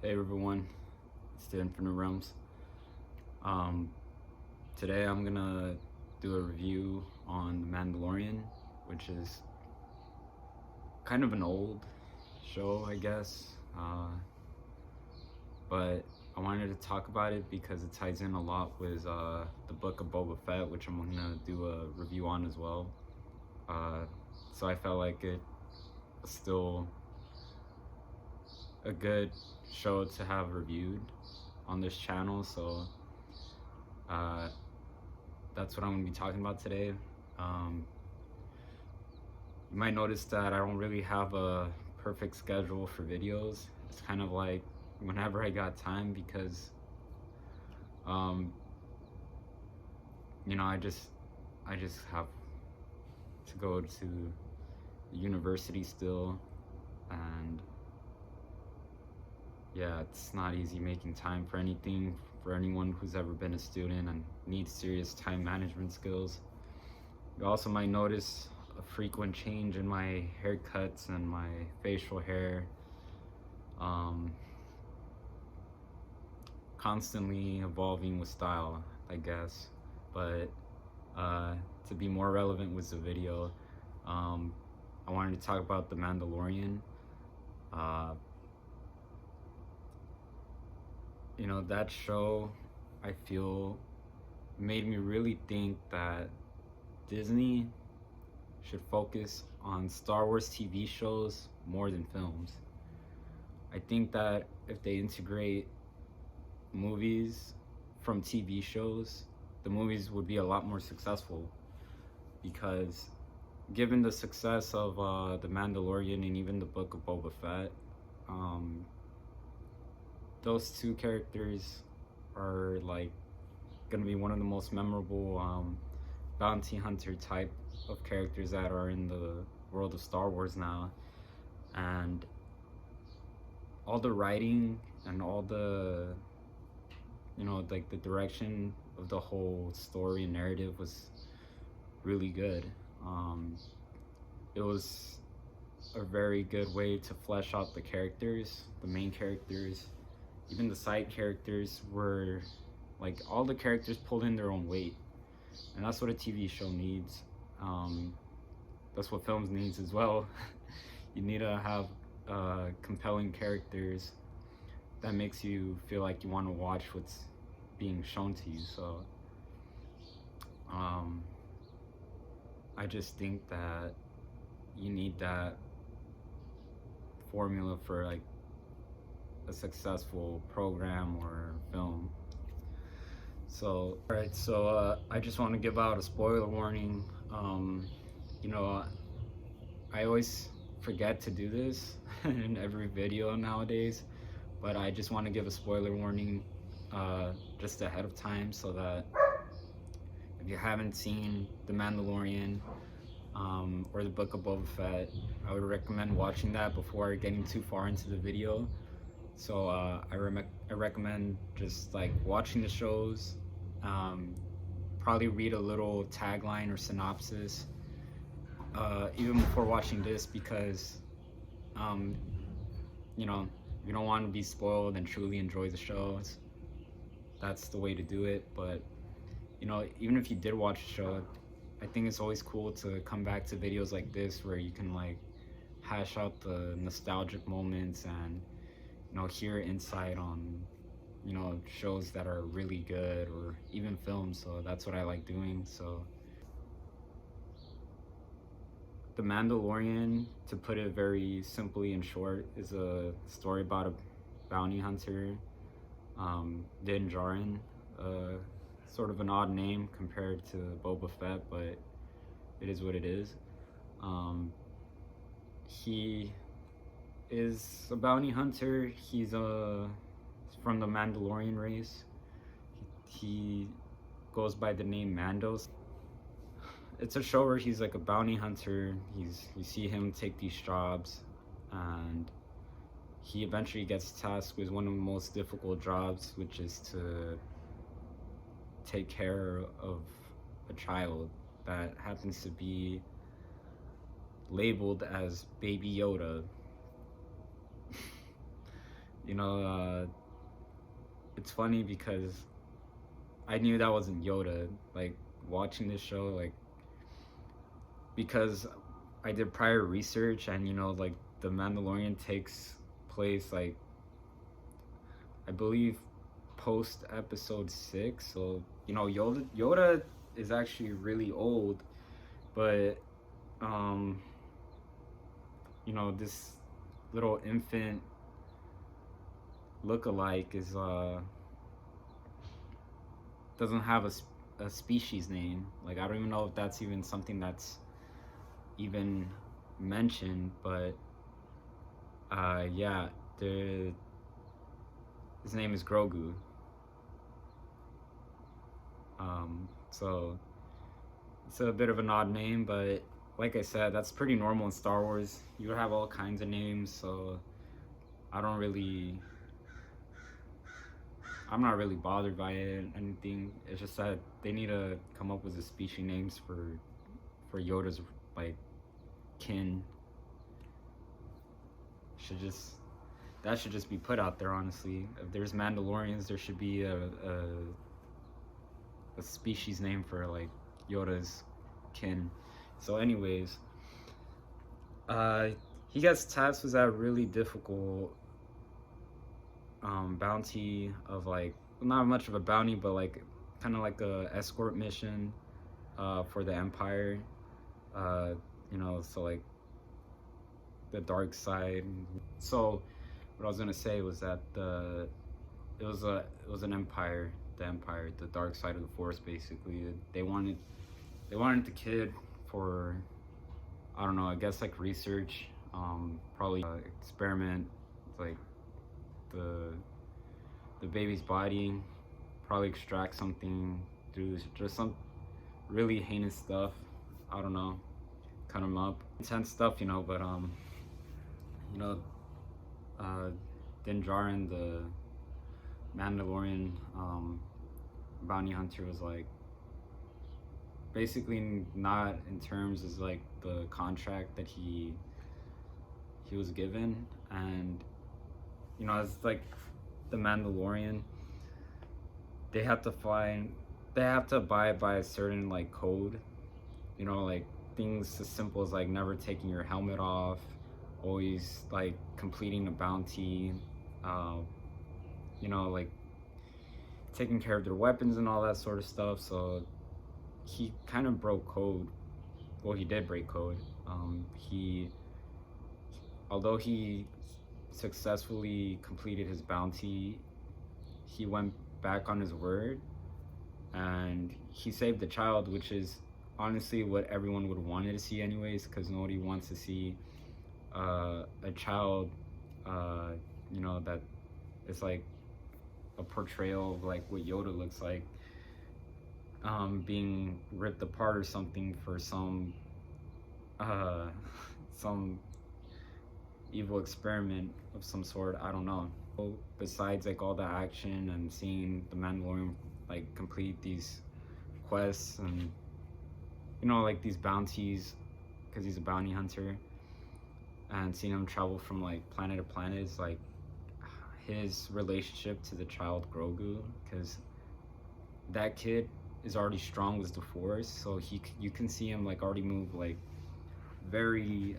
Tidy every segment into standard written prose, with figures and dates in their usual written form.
Hey everyone, it's the Infinite Realms. Um, Today I'm gonna do a review on The Mandalorian, which is kind of an old show, I guess. But I wanted to talk about it because it ties in a lot with the Book of Boba Fett, which I'm gonna do a review on as well. So I felt like it was still a good show to have reviewed on this channel. So uh, that's what I'm going to be talking about today. You might notice that I don't really have a perfect schedule for videos. It's kind of like whenever I got time because, um, I just have to go to the university still, and yeah, it's not easy making time for anything for anyone who's ever been a student and needs serious time management skills. You also might notice a frequent change in my haircuts and my facial hair. Constantly evolving with style, I guess. But to be more relevant with the video, I wanted to talk about The Mandalorian. Uh, that show, I feel, made me really think that Disney should focus on Star Wars TV shows more than films. I think that if they integrate movies from TV shows, the movies would be a lot more successful, because given the success of The Mandalorian and even the Book of Boba Fett, those two characters are like gonna be one of the most memorable bounty hunter type of characters that are in the world of Star Wars now. And all the writing and all the like the direction of the whole story and narrative was really good. It was a very good way to flesh out the characters, the main characters. Even the side characters were like, all the characters pulled in their own weight, and that's what a TV show needs. That's what films needs as well. You need to have compelling characters that makes you feel like you want to watch what's being shown to you. So I just think that you need that formula for like a successful program or film. So alright, so I just want to give out a spoiler warning. You know, I always forget to do this in every video nowadays, but I just want to give a spoiler warning just ahead of time, so that if you haven't seen The Mandalorian or the Book of Boba Fett, I would recommend watching that before getting too far into the video. So I recommend just like watching the shows, probably read a little tagline or synopsis even before watching this, because you don't want to be spoiled and truly enjoy the shows. That's the way to do it. But even if you did watch the show, I think it's always cool to come back to videos like this where you can like hash out the nostalgic moments and hear insight on shows that are really good, or even films. So that's what I like doing. So The Mandalorian, to put it very simply and short, is a story about a bounty hunter, Din Jaren. Sort of an odd name compared to Boba Fett, but it is what it is. He is a bounty hunter. He's from the Mandalorian race. He goes by the name Mandos. It's a show where he's like a bounty hunter. You see him take these jobs, and he eventually gets tasked with one of the most difficult jobs, which is to take care of a child that happens to be labeled as Baby Yoda. You know, it's funny because I knew that wasn't Yoda. Like watching this show, like because I did prior research, and you know, like the Mandalorian takes place like I believe post episode 6. So you know, Yoda is actually really old, but um, you know, this little infant look-alike is doesn't have a species name. Like I don't even know if that's even something that's even mentioned, but yeah, his name is Grogu. So it's a bit of an odd name, but like I said, that's pretty normal in Star Wars. You have all kinds of names, so I don't really I'm not really bothered by it or anything. It's just that they need to come up with the species names for Yoda's like kin. Should just that should just be put out there. Honestly, if there's Mandalorians, there should be a species name for like Yoda's kin. So, anyways, he gets tasked with that really difficult bounty of like not much of a bounty, but like kind of like a escort mission for the Empire. You know, so like the dark side. So what I was gonna say was that it was an empire, the dark side of the Force. Basically, they wanted the kid for I don't know, I guess like research, probably experiment like the baby's body, probably extract something, do just some really heinous stuff. I don't know, cut him up, intense stuff, you know. But you know, Din Djarin, the Mandalorian bounty hunter, was like basically not in terms as like the contract that he was given. And you know, it's like the Mandalorian, they have to abide by a certain like code, you know, like things as simple as like never taking your helmet off, always like completing a bounty, you know, like taking care of their weapons and all that sort of stuff. So he kind of broke code. Well, he did break code. Although he successfully completed his bounty, he went back on his word and he saved the child, which is honestly what everyone would want to see anyways, because nobody wants to see a child, you know, that is like a portrayal of like what Yoda looks like, being ripped apart or something for some evil experiment of some sort. I don't know. Besides like all the action and seeing the Mandalorian like complete these quests and you know like these bounties, because he's a bounty hunter, and seeing him travel from like planet to planet is like his relationship to the child Grogu, because that kid is already strong with the Force, so you can see him like already move like very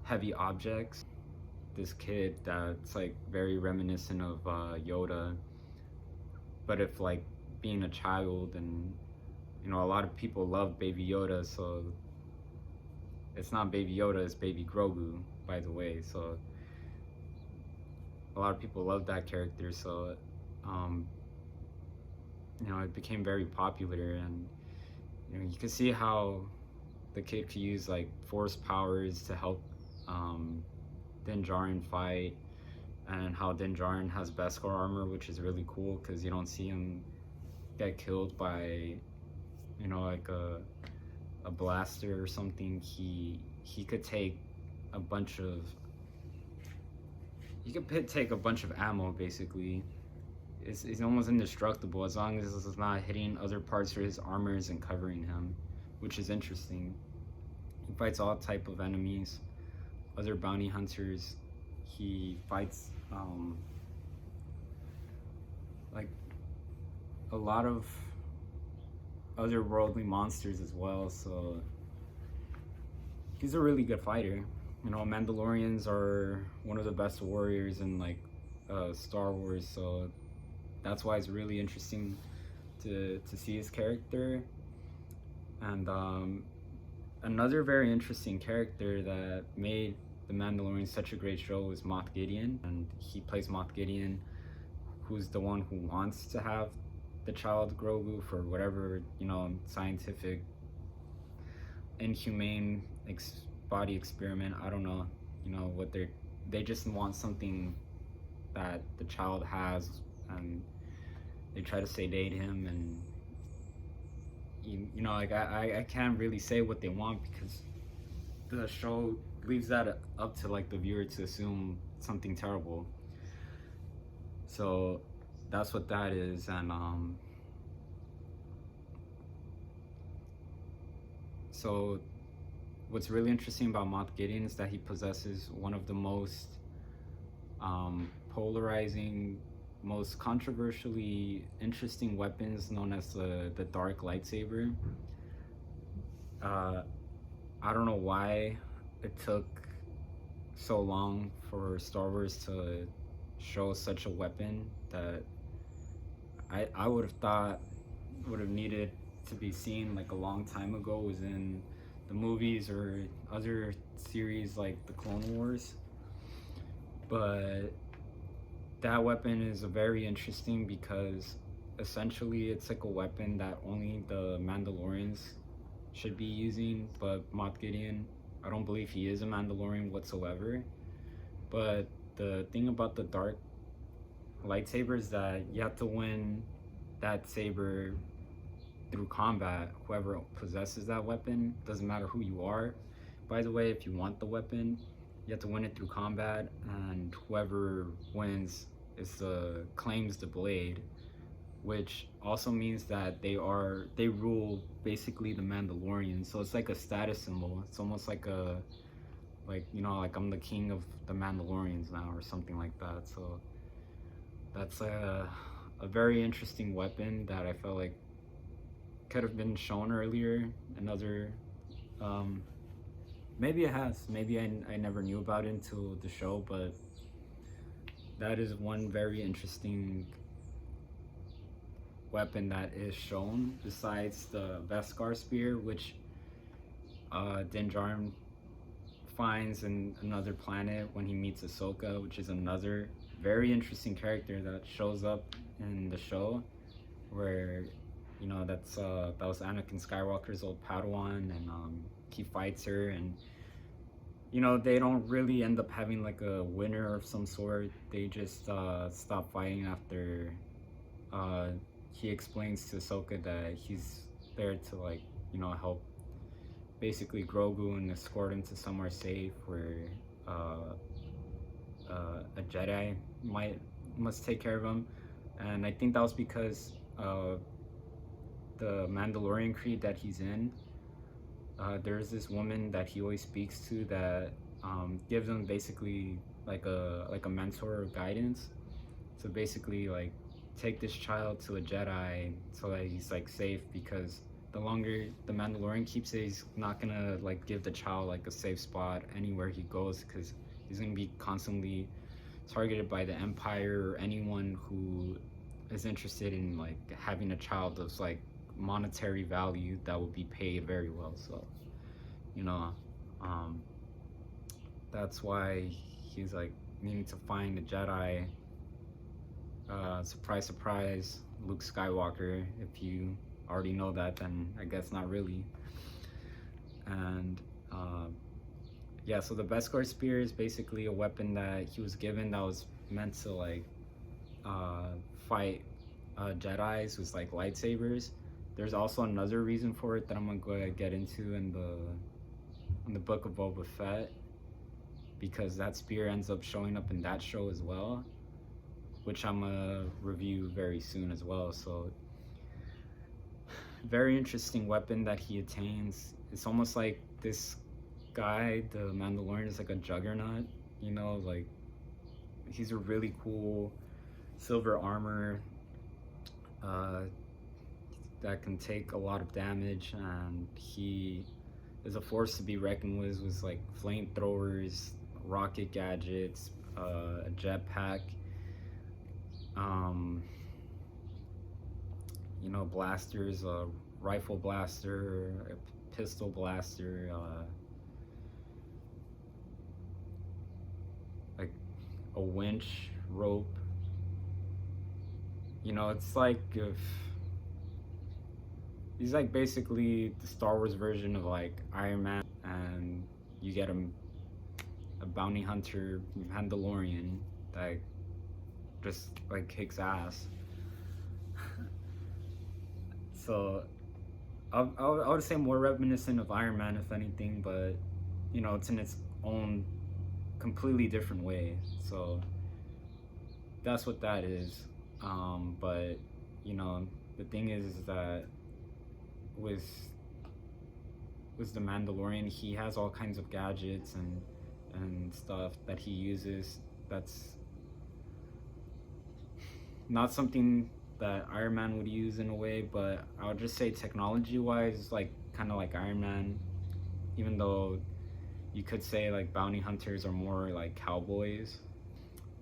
heavy objects. This kid that's like very reminiscent of Yoda, but if like being a child. And you know, a lot of people love Baby Yoda, so it's not Baby Yoda, it's Baby Grogu, by the way. So a lot of people love that character, so you know, it became very popular. And you know, you can see how the kid could use like Force powers to help Din Djarin fight, and how Din Djarin has Beskar armor, which is really cool because you don't see him get killed by, you know, like a blaster or something. He could take a bunch of ammo basically. It's almost indestructible as long as it's not hitting other parts of his armors and covering him, which is interesting. He fights all type of enemies, other bounty hunters. he fights like a lot of otherworldly monsters as well. So he's a really good fighter. You know, Mandalorians are one of the best warriors in like Star Wars, so that's why it's really interesting to see his character. And another very interesting character that made The Mandalorian such a great show was Moff Gideon, and he plays Moff Gideon, who's the one who wants to have the child Grogu for whatever, you know, scientific, inhumane body experiment. I don't know, you know, what they just want something that the child has, and they try to sedate him, and you know, like I can't really say what they want because the show leaves that up to like the viewer to assume something terrible. So that's what that is. And so what's really interesting about Moff Gideon is that he possesses one of the most polarizing, most controversially interesting weapons, known as the dark lightsaber. I don't know why it took so long for Star Wars to show such a weapon that I would have thought would have needed to be seen like a long time ago, was in the movies or other series like the Clone Wars. But that weapon is very interesting because essentially it's like a weapon that only the Mandalorians should be using, but Moff Gideon, I don't believe he is a Mandalorian whatsoever. But the thing about the dark lightsaber is that you have to win that saber through combat. Whoever possesses that weapon, doesn't matter who you are, by the way, if you want the weapon, you have to win it through combat, and whoever wins claims the blade, which also means that they rule basically the Mandalorian. So it's like a status symbol. It's almost like you know, like I'm the king of the Mandalorians now or something like that. So that's a very interesting weapon that I felt like could have been shown earlier. Another maybe it has, maybe I never knew about it until the show, but that is one very interesting weapon that is shown, besides the Beskar spear, which Din Djarin finds in another planet when he meets Ahsoka, which is another very interesting character that shows up in the show, where, you know, that was Anakin Skywalker's old Padawan, and he fights her, and you know, they don't really end up having like a winner of some sort. They just stop fighting after he explains to Ahsoka that he's there to, like, you know, help basically Grogu and escort him to somewhere safe where a Jedi must take care of him. And I think that was because the Mandalorian creed that he's in, there's this woman that he always speaks to that gives him basically like a mentor or guidance. So basically, like, take this child to a Jedi so that he's like safe, because the longer the Mandalorian keeps it, he's not gonna like give the child like a safe spot anywhere he goes, because he's gonna be constantly targeted by the Empire or anyone who is interested in like having a child of like monetary value that will be paid very well. So, you know, that's why he's like needing to find a Jedi. Surprise, surprise, Luke Skywalker. If you already know that, then I guess not really. And yeah, so the Beskar spear is basically a weapon that he was given that was meant to like fight Jedis with like lightsabers. There's also another reason for it that I'm gonna go ahead and get into in the Book of Boba Fett, because that spear ends up showing up in that show as well, which I'm gonna review very soon as well. So very interesting weapon that he attains. It's almost like this guy, the Mandalorian, is like a juggernaut, you know, like he's a really cool silver armor that can take a lot of damage, and he is a force to be reckoned with like flamethrowers, rocket gadgets, a jetpack, blasters, a rifle blaster, a pistol blaster, like a winch, rope. It's like if he's like basically the Star Wars version of like Iron Man, and you get a bounty hunter Mandalorian that just like kicks ass. So I would say more reminiscent of Iron Man, if anything, but it's in its own completely different way. So that's what that is. But the thing is that with the Mandalorian, he has all kinds of gadgets and stuff that he uses that's not something that Iron Man would use in a way, but I would just say technology-wise, like kind of like Iron Man, even though you could say like bounty hunters are more like cowboys.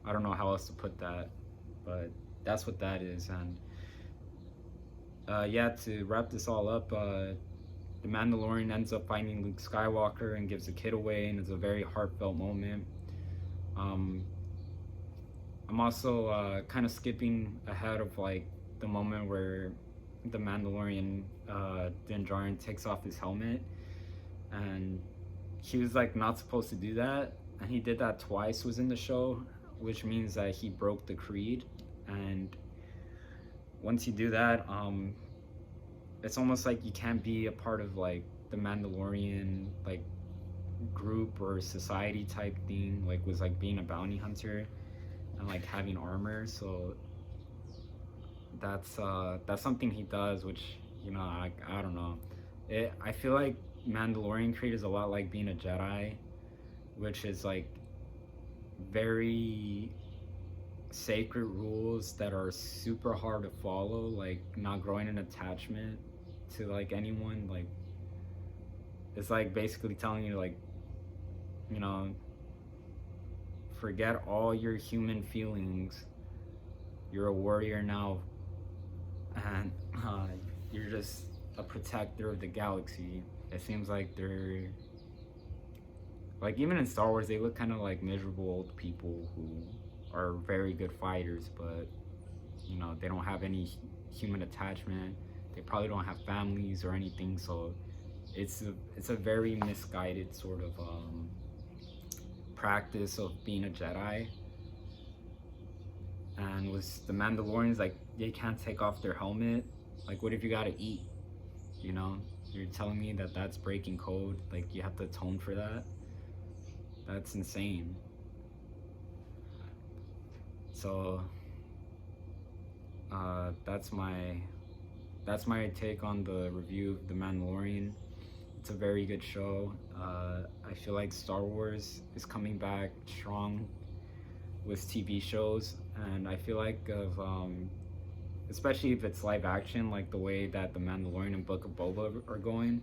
I don't know how else to put that, but that's what that is. And to wrap this all up, the Mandalorian ends up finding Luke Skywalker and gives the kid away, and it's a very heartfelt moment. I'm also kind of skipping ahead of like the moment where the Mandalorian Din Djarin takes off his helmet, and he was like not supposed to do that, and he did that twice was in the show, which means that he broke the creed. And once you do that, it's almost like you can't be a part of like the Mandalorian like group or society type thing, like with like being a bounty hunter and like having armor. So that's something he does, which I don't know. I feel like Mandalorian creed is a lot like being a Jedi, which is like very sacred rules that are super hard to follow, like not growing an attachment to like anyone. Like it's like basically telling you like forget all your human feelings, you're a warrior now, and you're just a protector of the galaxy. It seems like they're like, even in Star Wars, they look kind of like miserable old people who are very good fighters, but they don't have any human attachment. They probably don't have families or anything. So it's a very misguided sort of practice of being a Jedi. And with the Mandalorians, like they can't take off their helmet. Like, what if you gotta eat? You're telling me that that's breaking code? Like, you have to atone for that? That's insane. So that's my take on the review of The Mandalorian. It's a very good show. I feel like Star Wars is coming back strong with TV shows, and I feel like especially if it's live action, like the way that The Mandalorian and Book of Boba are going,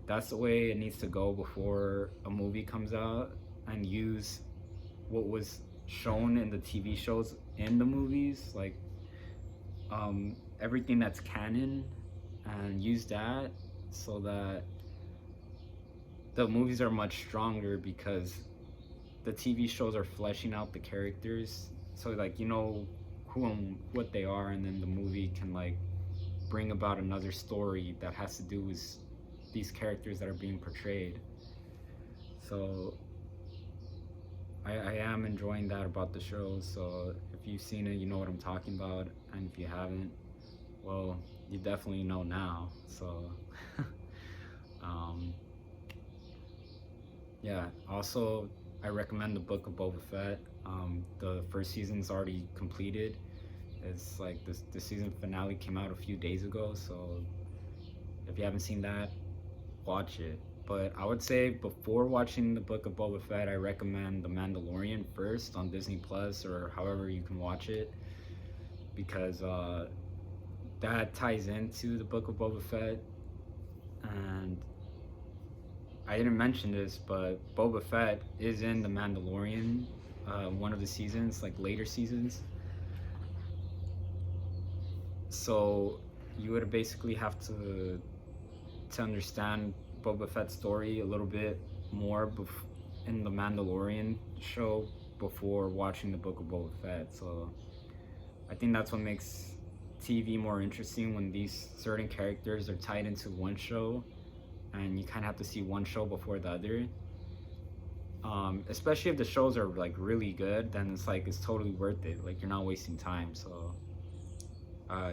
that's the way it needs to go before a movie comes out, and use what was shown in the TV shows in the movies, like everything that's canon, and use that so that the movies are much stronger, because the TV shows are fleshing out the characters, so like who and what they are, and then the movie can like bring about another story that has to do with these characters that are being portrayed. So I am enjoying that about the show. So if you've seen it, you know what I'm talking about, and if you haven't, well, you definitely know now. So yeah, also I recommend the Book of Boba Fett. The first season's already completed. It's like the season finale came out a few days ago, so if you haven't seen that, watch it. But I would say before watching the Book of Boba Fett, I recommend The Mandalorian first on Disney Plus or however you can watch it, because that ties into the Book of Boba Fett. And I didn't mention this, but Boba Fett is in The Mandalorian, one of the seasons, like later seasons. So you would basically have to understand Boba Fett's story a little bit more in the Mandalorian show before watching the Book of Boba Fett. So I think that's what makes TV more interesting, when these certain characters are tied into one show and you kind of have to see one show before the other. Especially if the shows are like really good, then it's totally worth it. Like, you're not wasting time. So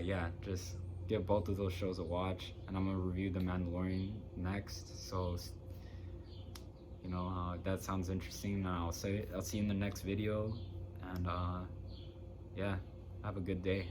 yeah, just give both of those shows a watch, and I'm gonna review The Mandalorian next. So that sounds interesting. I'll see you in the next video, and yeah, have a good day.